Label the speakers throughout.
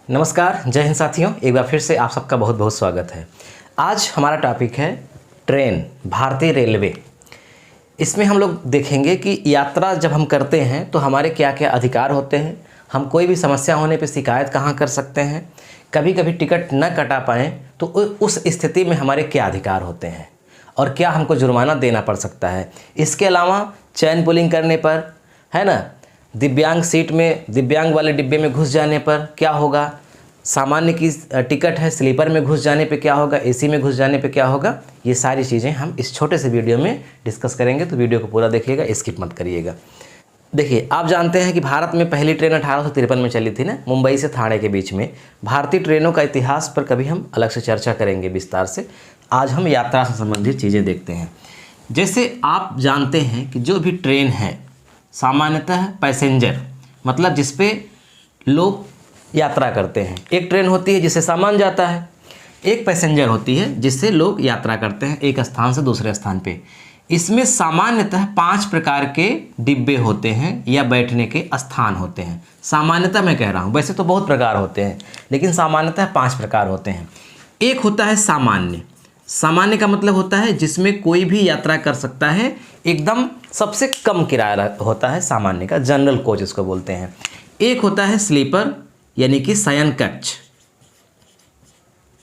Speaker 1: नमस्कार, जय हिंद साथियों। एक बार फिर से आप सबका बहुत बहुत स्वागत है। आज हमारा टॉपिक है ट्रेन, भारतीय रेलवे। इसमें हम लोग देखेंगे कि यात्रा जब हम करते हैं तो हमारे क्या क्या अधिकार होते हैं, हम कोई भी समस्या होने पर शिकायत कहाँ कर सकते हैं, कभी कभी टिकट न कटा पाएँ तो उस स्थिति में हमारे क्या अधिकार होते हैं और क्या हमको जुर्माना देना पड़ सकता है। इसके अलावा चैन पुलिंग करने पर, है ना, दिव्यांग सीट में, दिव्यांग वाले डिब्बे में घुस जाने पर क्या होगा, सामान्य की टिकट है स्लीपर में घुस जाने पे क्या होगा, एसी में घुस जाने पे क्या होगा, ये सारी चीज़ें हम इस छोटे से वीडियो में डिस्कस करेंगे। तो वीडियो को पूरा देखिएगा, स्किप मत करिएगा। देखिए, आप जानते हैं कि भारत में पहली ट्रेन 1853 में चली थी ना, मुंबई से ठाणे के बीच में। भारतीय ट्रेनों का इतिहास पर कभी हम अलग से चर्चा करेंगे विस्तार से। आज हम यात्रा से संबंधित चीज़ें देखते हैं। जैसे आप जानते हैं कि जो भी ट्रेन है सामान्यतः पैसेंजर, मतलब जिस पे लोग यात्रा करते हैं। एक ट्रेन होती है जिससे सामान जाता है, एक पैसेंजर होती है जिससे लोग यात्रा करते हैं एक स्थान से दूसरे स्थान पे। इसमें सामान्यतः 5 प्रकार के डिब्बे होते हैं या बैठने के स्थान होते हैं। सामान्यतः मैं कह रहा हूँ, वैसे तो बहुत प्रकार होते हैं लेकिन सामान्यतः 5 प्रकार होते हैं। एक होता है सामान्य। सामान्य का मतलब होता है जिसमें कोई भी यात्रा कर सकता है, एकदम सबसे कम किराया होता है सामान्य का, जनरल कोच इसको बोलते हैं। एक होता है स्लीपर यानी कि शयन कक्ष,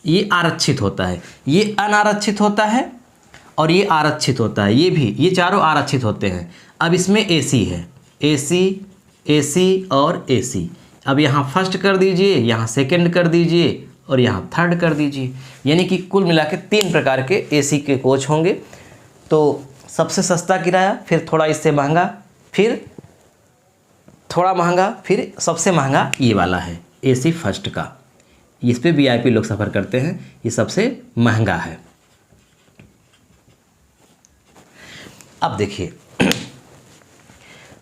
Speaker 1: ये आरक्षित होता है, ये अनारक्षित होता है और ये आरक्षित होता है। ये चारों आरक्षित होते हैं। अब इसमें एसी है, एसी और एसी। अब यहाँ फर्स्ट कर दीजिए, यहाँ सेकंड कर दीजिए और यहाँ थर्ड कर दीजिए, यानी कि कुल मिला के 3 प्रकार के एसी के कोच होंगे। तो सबसे सस्ता किराया, फिर थोड़ा इससे महंगा, फिर थोड़ा महंगा, फिर सबसे महंगा ये वाला है एसी फर्स्ट का। इस पे वीआईपी लोग सफ़र करते हैं, ये सबसे महंगा है। अब देखिए,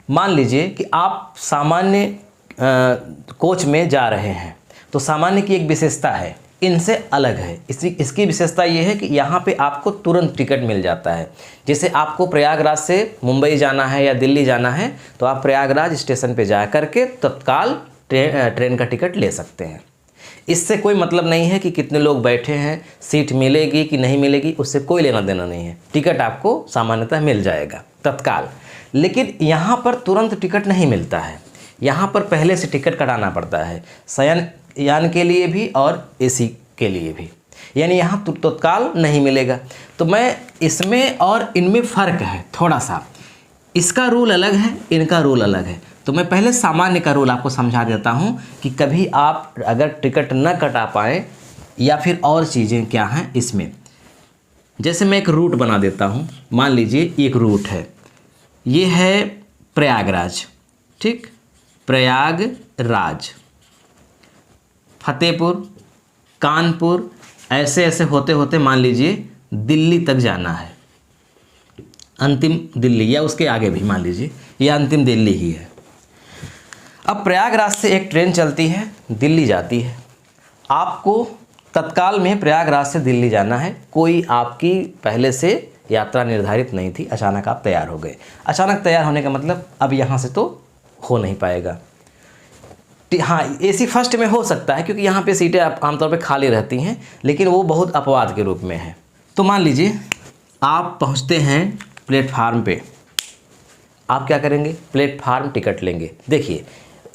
Speaker 1: मान लीजिए कि आप सामान्य कोच में जा रहे हैं तो सामान्य की एक विशेषता है, इनसे अलग है। इसकी विशेषता ये है कि यहाँ पे आपको तुरंत टिकट मिल जाता है। जैसे आपको प्रयागराज से मुंबई जाना है या दिल्ली जाना है तो आप प्रयागराज स्टेशन पे जा कर के तत्काल ट्रेन का टिकट ले सकते हैं। इससे कोई मतलब नहीं है कि कितने लोग बैठे हैं, सीट मिलेगी कि नहीं मिलेगी, उससे कोई लेना देना नहीं है। टिकट आपको सामान्यतः मिल जाएगा तत्काल। लेकिन यहाँ पर तुरंत टिकट नहीं मिलता है, यहाँ पर पहले से टिकट कटाना पड़ता है, शयन यान के लिए भी और एसी के लिए भी, यानी यहाँ तत्काल नहीं मिलेगा। तो मैं इसमें और इनमें फ़र्क है थोड़ा सा, इसका रूल अलग है, इनका रूल अलग है। तो मैं पहले सामान्य का रूल आपको समझा देता हूँ कि कभी आप अगर टिकट न कटा पाएँ या फिर और चीज़ें क्या हैं इसमें। जैसे मैं एक रूट बना देता हूँ, मान लीजिए एक रूट है, ये है प्रयागराज, ठीक, प्रयागराज, फतेहपुर, कानपुर, ऐसे ऐसे होते होते मान लीजिए दिल्ली तक जाना है, अंतिम दिल्ली, या उसके आगे भी मान लीजिए ये अंतिम दिल्ली ही है। अब प्रयागराज से एक ट्रेन चलती है, दिल्ली जाती है। आपको तत्काल में प्रयागराज से दिल्ली जाना है, कोई आपकी पहले से यात्रा निर्धारित नहीं थी, अचानक आप तैयार हो गए। अचानक तैयार होने का मतलब अब यहाँ से तो हो नहीं पाएगा। हाँ, एसी फर्स्ट में हो सकता है क्योंकि यहाँ पे सीटें आमतौर पे खाली रहती हैं, लेकिन वो बहुत अपवाद के रूप में है। तो मान लीजिए आप पहुँचते हैं प्लेटफार्म पे, आप क्या करेंगे, प्लेटफार्म टिकट लेंगे। देखिए,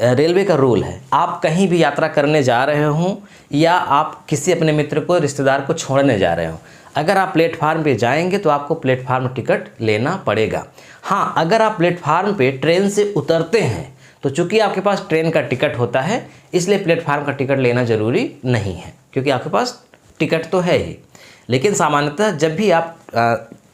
Speaker 1: रेलवे का रूल है, आप कहीं भी यात्रा करने जा रहे हों या आप किसी अपने मित्र को, रिश्तेदार को छोड़ने जा रहे हों, अगर आप प्लेटफार्म पे जाएंगे तो आपको प्लेटफार्म टिकट लेना पड़ेगा। हाँ, अगर आप प्लेटफार्म पे ट्रेन से उतरते हैं तो चूंकि आपके पास ट्रेन का टिकट होता है, इसलिए प्लेटफार्म का टिकट लेना ज़रूरी नहीं है क्योंकि आपके पास टिकट तो है ही। लेकिन सामान्यतः जब भी आप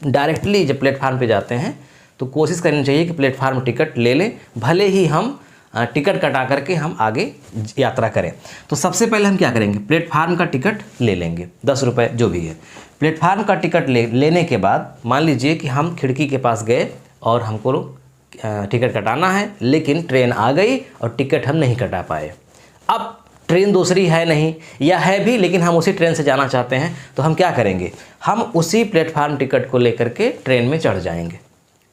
Speaker 1: डायरेक्टली जब प्लेटफार्म पे जाते हैं तो कोशिश करनी चाहिए कि प्लेटफार्म टिकट ले लें, भले ही हम टिकट कटा करके हम आगे यात्रा करें। तो सबसे पहले हम क्या करेंगे, प्लेटफार्म का टिकट ले लेंगे, 10 रुपये जो भी है। प्लेटफार्म का टिकट लेने के बाद मान लीजिए कि हम खिड़की के पास गए और हमको टिकट कटाना है, लेकिन ट्रेन आ गई और टिकट हम नहीं कटा पाए। अब ट्रेन दूसरी है नहीं, या है भी लेकिन हम उसी ट्रेन से जाना चाहते हैं, तो हम क्या करेंगे, हम उसी प्लेटफार्म टिकट को लेकर के ट्रेन में चढ़ जाएंगे,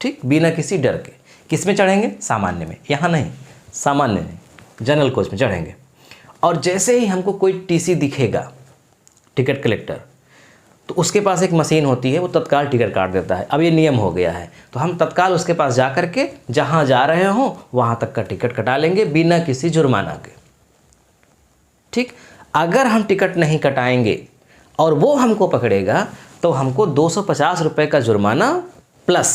Speaker 1: ठीक, बिना किसी डर के। किस में चढ़ेंगे, सामान्य में, यहाँ नहीं, सामान्य नहीं, जनरल कोच में चढ़ेंगे। और जैसे ही हमको कोई टीसी दिखेगा, टिकट कलेक्टर, तो उसके पास एक मशीन होती है, वो तत्काल टिकट काट देता है। अब ये नियम हो गया है, तो हम तत्काल उसके पास जा कर के जहाँ जा रहे हों वहाँ तक का टिकट कटा लेंगे बिना किसी जुर्माना के। ठीक, अगर हम टिकट नहीं कटाएंगे और वो हमको पकड़ेगा तो हमको 250 रुपये का जुर्माना प्लस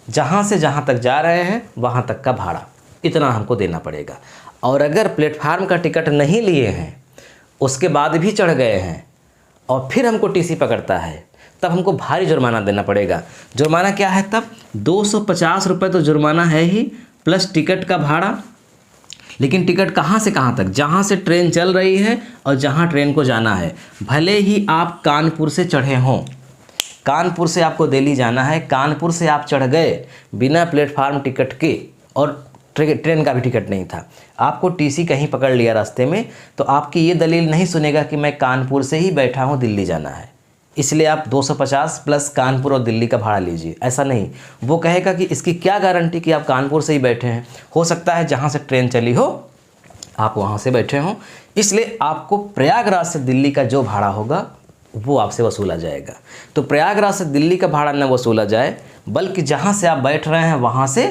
Speaker 1: जहाँ से जहाँ तक जा रहे हैं वहाँ तक का भाड़ा, इतना हमको देना पड़ेगा। और अगर प्लेटफार्म का टिकट नहीं लिए हैं, उसके बाद भी चढ़ गए हैं और फिर हमको टीसी पकड़ता है, तब हमको भारी जुर्माना देना पड़ेगा। जुर्माना क्या है तब? 250 रुपये तो जुर्माना है ही, प्लस टिकट का भाड़ा। लेकिन टिकट कहाँ से कहाँ तक? जहाँ से ट्रेन चल रही है और जहाँ ट्रेन को जाना है। भले ही आप कानपुर से चढ़े हों, कानपुर से आपको दिल्ली जाना है, कानपुर से आप चढ़ गए बिना प्लेटफार्म टिकट के और ट्रेन का भी टिकट नहीं था, आपको टीसी कहीं पकड़ लिया रास्ते में, तो आपकी ये दलील नहीं सुनेगा कि मैं कानपुर से ही बैठा हूँ, दिल्ली जाना है, इसलिए आप 250 प्लस कानपुर और दिल्ली का भाड़ा लीजिए। ऐसा नहीं, वो कहेगा कि इसकी क्या गारंटी कि आप कानपुर से ही बैठे हैं, हो सकता है जहाँ से ट्रेन चली हो आप वहाँ से बैठे हों, इसलिए आपको प्रयागराज से दिल्ली का जो भाड़ा होगा वो आपसे वसूला जाएगा। तो प्रयागराज से दिल्ली का भाड़ा न वसूला जाए, बल्कि जहाँ से आप बैठ रहे हैं वहाँ से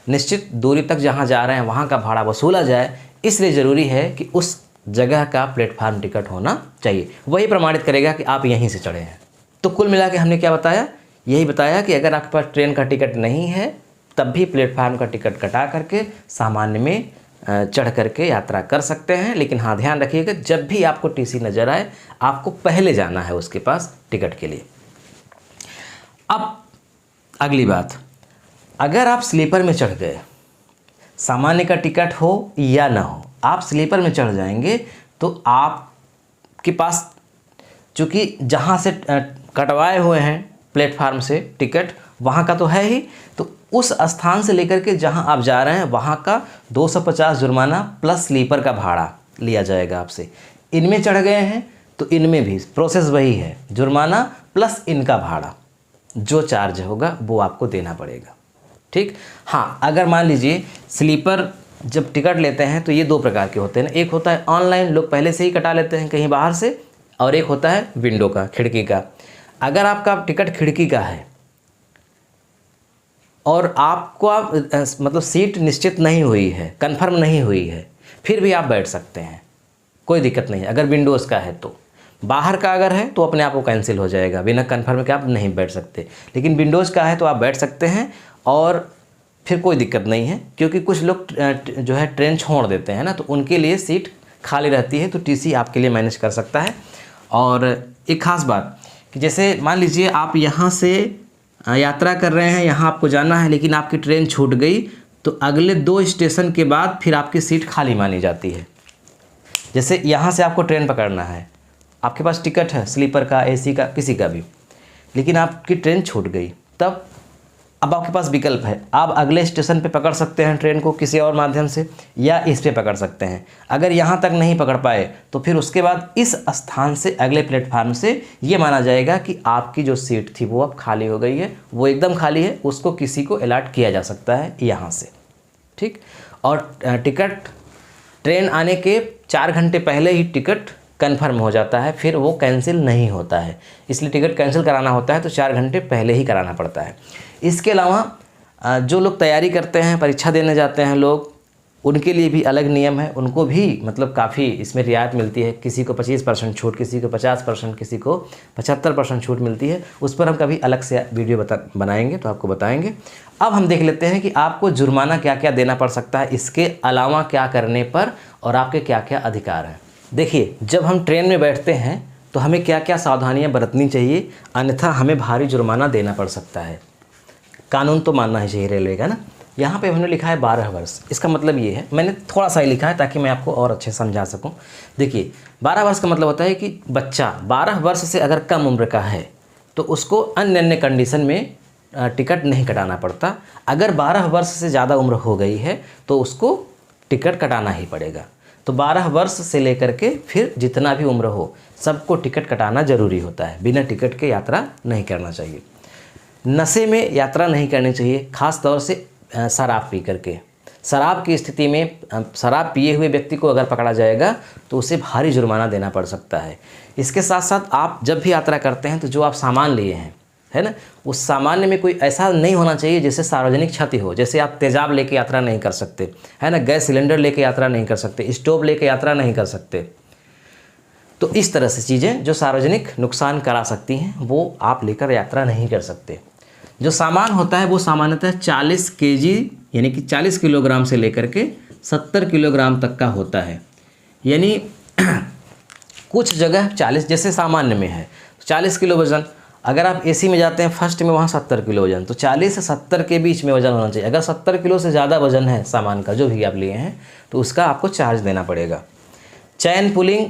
Speaker 1: निश्चित दूरी तक जहाँ जा रहे हैं वहाँ का भाड़ा वसूला जाए। इसलिए ज़रूरी है कि उस जगह का प्लेटफार्म टिकट होना चाहिए, वही प्रमाणित करेगा कि आप यहीं से चढ़े हैं। तो कुल मिला के हमने क्या बताया? यही बताया कि अगर आपके पास ट्रेन का टिकट नहीं है तब भी प्लेटफार्म का टिकट कटा करके सामान्य में चढ़ करके यात्रा कर सकते हैं। लेकिन हाँ, ध्यान रखिएगा, जब भी आपको टीसी नज़र आए आपको पहले जाना है उसके पास टिकट के लिए। अब अगली बात, अगर आप स्लीपर में चढ़ गए, सामान्य का टिकट हो या ना हो, आप स्लीपर में चढ़ जाएंगे तो आपके पास चूँकि जहाँ से कटवाए हुए हैं प्लेटफार्म से टिकट वहाँ का तो है ही, तो उस स्थान से लेकर के जहाँ आप जा रहे हैं वहाँ का 250 जुर्माना प्लस स्लीपर का भाड़ा लिया जाएगा आपसे। इनमें चढ़ गए हैं तो इनमें भी प्रोसेस वही है, जुर्माना प्लस इनका भाड़ा, जो चार्ज होगा वो आपको देना पड़ेगा। ठीक, हाँ, अगर मान लीजिए स्लीपर जब टिकट लेते हैं तो ये दो प्रकार के होते हैं ना, एक होता है ऑनलाइन, लोग पहले से ही कटा लेते हैं कहीं बाहर से, और एक होता है विंडो का, खिड़की का। अगर आपका टिकट खिड़की का है और आपको मतलब सीट निश्चित नहीं हुई है, कंफर्म नहीं हुई है, फिर भी आप बैठ सकते हैं, कोई दिक्कत नहीं है। अगर विंडोज़ का है तो, बाहर का अगर है तो अपने आप को कैंसिल हो जाएगा, बिना कंफर्म के आप नहीं बैठ सकते। लेकिन विंडोज़ का है तो आप बैठ सकते हैं और फिर कोई दिक्कत नहीं है, क्योंकि कुछ लोग जो है ट्रेन छोड़ देते हैं ना, तो उनके लिए सीट खाली रहती है, तो टीसी आपके लिए मैनेज कर सकता है। और एक ख़ास बात कि जैसे मान लीजिए आप यहाँ से यात्रा कर रहे हैं, यहाँ आपको जाना है, लेकिन आपकी ट्रेन छूट गई, तो अगले 2 स्टेशन के बाद फिर आपकी सीट खाली मानी जाती है। जैसे यहाँ से आपको ट्रेन पकड़ना है, आपके पास टिकट है स्लीपर का, एसी का, किसी का भी, लेकिन आपकी ट्रेन छूट गई, तब अब आपके पास विकल्प है, आप अगले स्टेशन पे पकड़ सकते हैं ट्रेन को किसी और माध्यम से, या इस पे पकड़ सकते हैं। अगर यहाँ तक नहीं पकड़ पाए तो फिर उसके बाद इस स्थान से अगले प्लेटफार्म से ये माना जाएगा कि आपकी जो सीट थी वो अब खाली हो गई है, वो एकदम खाली है, उसको किसी को अलॉट किया जा सकता है यहाँ से। ठीक, और टिकट ट्रेन आने के 4 घंटे पहले ही टिकट कन्फर्म हो जाता है, फिर वो कैंसिल नहीं होता है। इसलिए टिकट कैंसिल कराना होता है तो 4 घंटे पहले ही कराना पड़ता है। इसके अलावा जो लोग तैयारी करते हैं, परीक्षा देने जाते हैं लोग, उनके लिए भी अलग नियम है, उनको भी मतलब काफ़ी इसमें रियायत मिलती है। किसी को 25% छूट, किसी को 50%, किसी को 75% छूट मिलती है। उस पर हम कभी अलग से वीडियो बनाएंगे तो आपको बताएंगे। अब हम देख लेते हैं कि आपको जुर्माना क्या क्या देना पड़ सकता है, इसके अलावा क्या करने पर, और आपके क्या क्या अधिकार हैं। देखिए, जब हम ट्रेन में बैठते हैं तो हमें क्या क्या सावधानियां बरतनी चाहिए, अन्यथा हमें भारी जुर्माना देना पड़ सकता है। कानून तो मानना ही चाहिए रेलवे का ना। यहाँ पे हमने लिखा है 12 वर्ष, इसका मतलब ये है, मैंने थोड़ा सा ही लिखा है ताकि मैं आपको और अच्छे समझा सकूँ। देखिए, 12 वर्ष का मतलब होता है कि बच्चा 12 वर्ष से अगर कम उम्र का है तो उसको अन्य अन्य कंडीशन में टिकट नहीं कटाना पड़ता। अगर 12 वर्ष से ज़्यादा उम्र हो गई है तो उसको टिकट कटाना ही पड़ेगा। तो 12 वर्ष से लेकर के फिर जितना भी उम्र हो सबको टिकट कटाना ज़रूरी होता है, बिना टिकट के यात्रा नहीं करना चाहिए। नशे में यात्रा नहीं करनी चाहिए, ख़ास तौर से शराब पी करके। शराब की स्थिति में शराब पिए हुए व्यक्ति को अगर पकड़ा जाएगा तो उसे भारी जुर्माना देना पड़ सकता है। इसके साथ साथ आप जब भी यात्रा करते हैं तो जो आप सामान लिए हैं, है ना, उस सामान्य में कोई ऐसा नहीं होना चाहिए जिससे सार्वजनिक क्षति हो। जैसे आप तेजाब लेके यात्रा नहीं कर सकते, है ना, गैस सिलेंडर लेके यात्रा नहीं कर सकते, स्टोव लेके यात्रा नहीं कर सकते। तो इस तरह से चीज़ें जो सार्वजनिक नुकसान करा सकती हैं वो आप लेकर यात्रा नहीं कर सकते। जो सामान होता है वो सामान्यतः 40 kg यानी कि 40 किलोग्राम से लेकर के 70 किलोग्राम तक का होता है। यानी कुछ जगह 40, जैसे सामान्य में है 40 किलो वज़न, अगर आप एसी में जाते हैं फर्स्ट में वहाँ 70 किलो वज़न, तो 40 से 70 के बीच में वज़न होना चाहिए। अगर 70 किलो से ज़्यादा वज़न है सामान का जो भी आप लिए हैं तो उसका आपको चार्ज देना पड़ेगा। चैन पुलिंग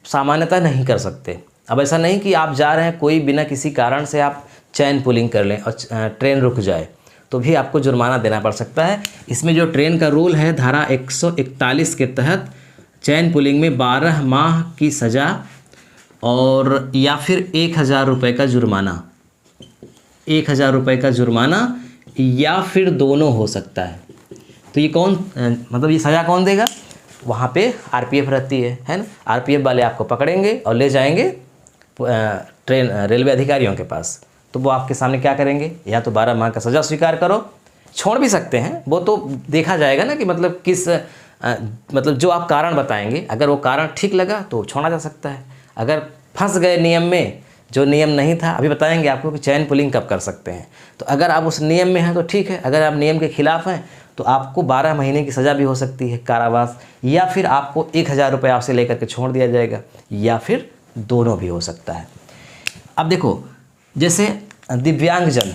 Speaker 1: सामान्यतः नहीं कर सकते। अब ऐसा नहीं कि आप जा रहे हैं कोई बिना किसी कारण से आप चैन पुलिंग कर लें और ट्रेन रुक जाए तो भी आपको जुर्माना देना पड़ सकता है। इसमें जो ट्रेन का रूल है धारा 141 के तहत चैन पुलिंग में 12 माह की सज़ा और या फिर 1000 रुपये का जुर्माना, 1000 रुपये का जुर्माना या फिर दोनों हो सकता है। तो ये कौन मतलब ये सज़ा कौन देगा? वहाँ पे आरपीएफ रहती है ना, आरपीएफ वाले आपको पकड़ेंगे और ले जाएंगे ट्रेन रेलवे अधिकारियों के पास। तो वो आपके सामने क्या करेंगे, या तो 12 माह का सज़ा स्वीकार करो, छोड़ भी सकते हैं, वो तो देखा जाएगा ना कि मतलब किस मतलब जो आप कारण बताएंगे, अगर वो कारण ठीक लगा तो छोड़ा जा सकता है। अगर फंस गए नियम में, जो नियम नहीं था, अभी बताएंगे आपको कि चैन पुलिंग कब कर सकते हैं, तो अगर आप उस नियम में हैं तो ठीक है, अगर आप नियम के खिलाफ हैं तो आपको 12 महीने की सज़ा भी हो सकती है, कारावास, या फिर आपको 1000 रुपये आपसे लेकर के छोड़ दिया जाएगा, या फिर दोनों भी हो सकता है। अब देखो, जैसे दिव्यांगजन,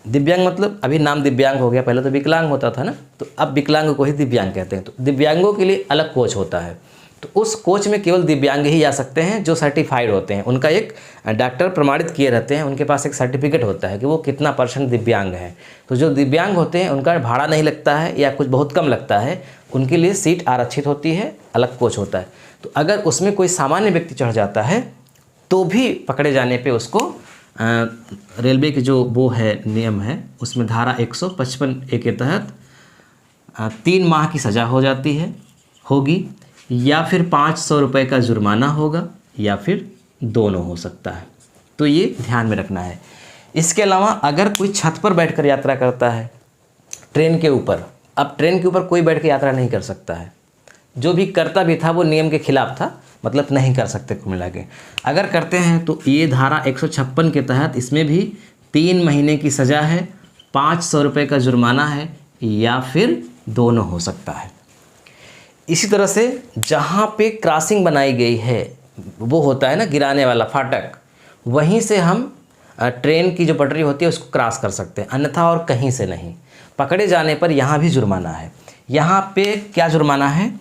Speaker 1: दिव्यांग मतलब अभी नाम दिव्यांग हो गया, पहले तो विकलांग होता था ना, तो अब विकलांग को ही दिव्यांग कहते हैं। तो दिव्यांगों के लिए अलग कोच होता है, तो उस कोच में केवल दिव्यांग ही जा सकते हैं जो सर्टिफाइड होते हैं, उनका एक डॉक्टर प्रमाणित किए रहते हैं, उनके पास एक सर्टिफिकेट होता है कि वो कितना % दिव्यांग है। तो जो दिव्यांग होते हैं उनका भाड़ा नहीं लगता है या कुछ बहुत कम लगता है, उनके लिए सीट आरक्षित होती है, अलग कोच होता है। तो अगर उसमें कोई सामान्य व्यक्ति चढ़ जाता है तो भी पकड़े जाने पर उसको रेलवे के जो वो है नियम है उसमें धारा 155A के तहत 3 माह की सज़ा हो जाती है, होगी, या फिर 500 रुपये का जुर्माना होगा, या फिर दोनों हो सकता है। तो ये ध्यान में रखना है। इसके अलावा अगर कोई छत पर बैठकर यात्रा करता है ट्रेन के ऊपर, अब ट्रेन के ऊपर कोई बैठ के यात्रा नहीं कर सकता है, जो भी करता भी था वो नियम के खिलाफ था, मतलब नहीं कर सकते कुल मिला के। अगर करते हैं तो ये धारा 156 के तहत इसमें भी 3 महीने की सज़ा है, 500 रुपये का जुर्माना है, या फिर दोनों हो सकता है। इसी तरह से जहाँ पे क्रॉसिंग बनाई गई है वो होता है ना गिराने वाला फाटक, वहीं से हम ट्रेन की जो पटरी होती है उसको क्रॉस कर सकते हैं, अन्यथा और कहीं से नहीं। पकड़े जाने पर यहाँ भी जुर्माना है। यहाँ पे क्या जुर्माना है,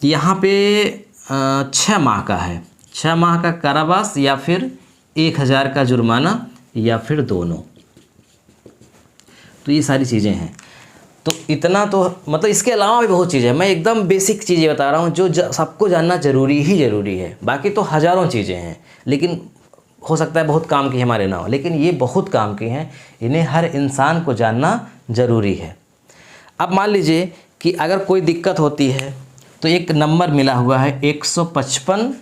Speaker 1: यहाँ पे 6 माह का है, 6 माह का कारावास, या फिर 1000 का जुर्माना, या फिर दोनों। तो ये सारी चीज़ें हैं। तो इतना तो मतलब इसके अलावा भी बहुत चीज़ें हैं, मैं एकदम बेसिक चीज़ें बता रहा हूँ जो सबको जानना ज़रूरी है। बाकी तो हज़ारों चीज़ें हैं, लेकिन हो सकता है बहुत काम की हमारे ना हो, लेकिन ये बहुत काम की हैं, इन्हें हर इंसान को जानना ज़रूरी है। अब मान लीजिए कि अगर कोई दिक्कत होती है तो एक नंबर मिला हुआ है 155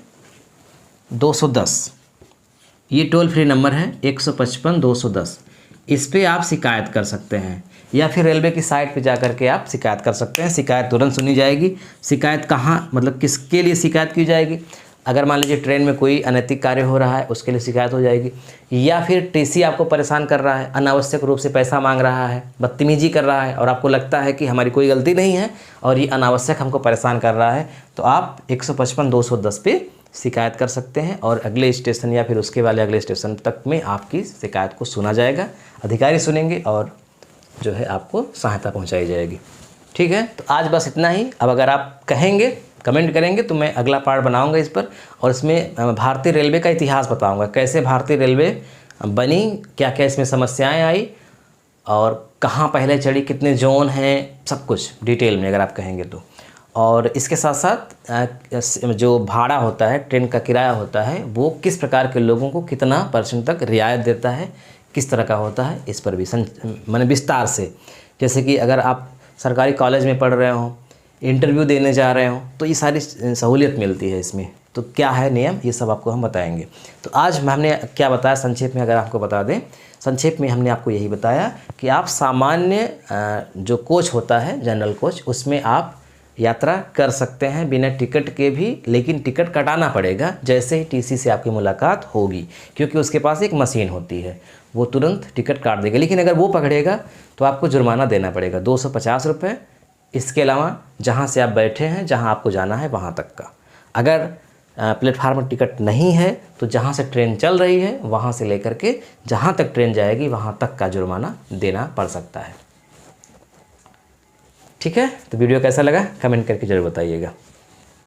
Speaker 1: 210, ये टोल फ्री नंबर है 155 210। इस पे आप शिकायत कर सकते हैं, या फिर रेलवे की साइट पे जाकर के आप शिकायत कर सकते हैं। शिकायत तुरंत सुनी जाएगी। शिकायत कहाँ, मतलब किसके लिए शिकायत की जाएगी? अगर मान लीजिए ट्रेन में कोई अनैतिक कार्य हो रहा है उसके लिए शिकायत हो जाएगी, या फिर टीसी आपको परेशान कर रहा है, अनावश्यक रूप से पैसा मांग रहा है, बदतमीजी कर रहा है, और आपको लगता है कि हमारी कोई गलती नहीं है और ये अनावश्यक हमको परेशान कर रहा है, तो आप 155 210 पे शिकायत कर सकते हैं, और अगले स्टेशन या फिर उसके वाले अगले स्टेशन तक में आपकी शिकायत को सुना जाएगा, अधिकारी सुनेंगे और जो है आपको सहायता पहुंचाई जाएगी। ठीक है, तो आज बस इतना ही। अब अगर आप कहेंगे, कमेंट करेंगे, तो मैं अगला पार्ट बनाऊंगा इस पर, और इसमें भारतीय रेलवे का इतिहास बताऊंगा, कैसे भारतीय रेलवे बनी, क्या क्या इसमें समस्याएं आई, और कहाँ पहले चढ़ी, कितने जोन हैं, सब कुछ डिटेल में अगर आप कहेंगे तो। और इसके साथ साथ जो भाड़ा होता है, ट्रेन का किराया होता है, वो किस प्रकार के लोगों को कितना % तक रियायत देता है, किस तरह का होता है, इस पर भी मैंने विस्तार से, जैसे कि अगर आप सरकारी कॉलेज में पढ़ रहे हों, इंटरव्यू देने जा रहे हों, तो ये सारी सहूलियत मिलती है इसमें। तो क्या है नियम, ये सब आपको हम बताएंगे। तो आज हमने क्या बताया संक्षेप में, अगर आपको बता दें, संक्षेप में हमने आपको यही बताया कि आप सामान्य जो कोच होता है, जनरल कोच, उसमें आप यात्रा कर सकते हैं बिना टिकट के भी, लेकिन टिकट कटाना पड़ेगा जैसे ही टीसी से आपकी मुलाकात होगी, क्योंकि उसके पास एक मशीन होती है, वो तुरंत टिकट काट देगा। लेकिन अगर वो पकड़ेगा तो आपको जुर्माना देना पड़ेगा 250 रुपये। इसके अलावा जहाँ से आप बैठे हैं, जहाँ आपको जाना है वहाँ तक का। अगर प्लेटफार्म पर टिकट नहीं है तो जहाँ से ट्रेन चल रही है वहाँ से लेकर के जहाँ तक ट्रेन जाएगी वहाँ तक का जुर्माना देना पड़ सकता है। ठीक है, तो वीडियो कैसा लगा कमेंट करके ज़रूर बताइएगा।